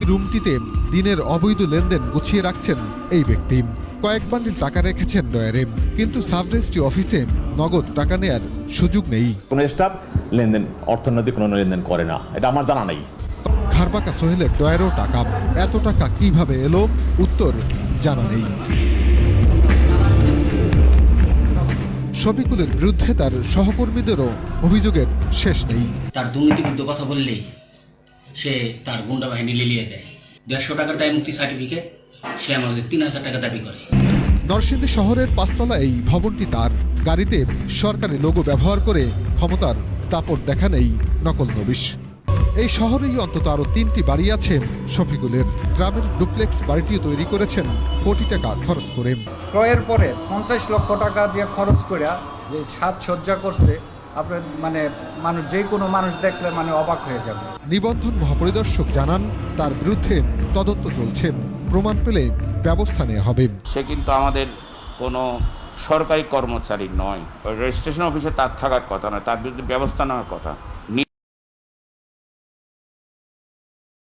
রুমটিতে দিনের অবৈধ লেনদেন গুছিয়ে রাখছেন এই ব্যক্তি। কয়েক বান্ডিল টাকা রেখেছেন ড্রয়ারে, কিন্তু সাব রেজিস্ট্রি অফিসে নগদ টাকা নেয়ার সুযোগ নেই। কোনো স্টাফ অর্থনৈতিক কোনো লেনদেন করে না, এটা আমার জানা নেই। খারবাকা সোহেলের ড্রয়ারেও টাকা, এত টাকা কিভাবে এলো উত্তর জানা নেই। শফিকুলের বিরুদ্ধে তার সহকর্মীদেরও অভিযোগের শেষ নেই। তার দুর্নীতিবিরুদ্ধে কথা বললেই সে তার গুন্ডা বাহিনী লিলিয়ে দেয়। 150 টাকার দায় মুক্তি সার্টিফিকেট সে আমাদের 3000 টাকা দাবি করে। নরসিংদী শহরের 5 তলা এই ভবনটি তার। গাড়িতে সরকারি লোগো ব্যবহার করে ক্ষমতার দাপট দেখান এই নকল নবিশ। এই শহরেই অন্তত আরও 3টি বাড়ি আছে শফিকুলের। গ্রামের ডুপ্লেক্স বাড়িটিও তৈরি করেছেন কোটি টাকা খরচ করে। ক্রয়ের পরে 50 লক্ষ টাকা দিয়ে খরচ করে যে সাজসজ্জা করছে, আপনার মানুষ যে কোনো মানুষ দেখলে অবাক হয়ে যাবে। নিবন্ধন মহাপরিদর্শক জানান তার বিরুদ্ধে তদন্ত চলছে, প্রমাণ পেলে ব্যবস্থা নেওয়া হবে। সে কিন্তু আমাদের কোনো সরকারি কর্মচারী নয়, রেজিস্ট্রেশন অফিসে তার থাকার কথা নয়, তার বিরুদ্ধে ব্যবস্থা নেওয়ার কথা।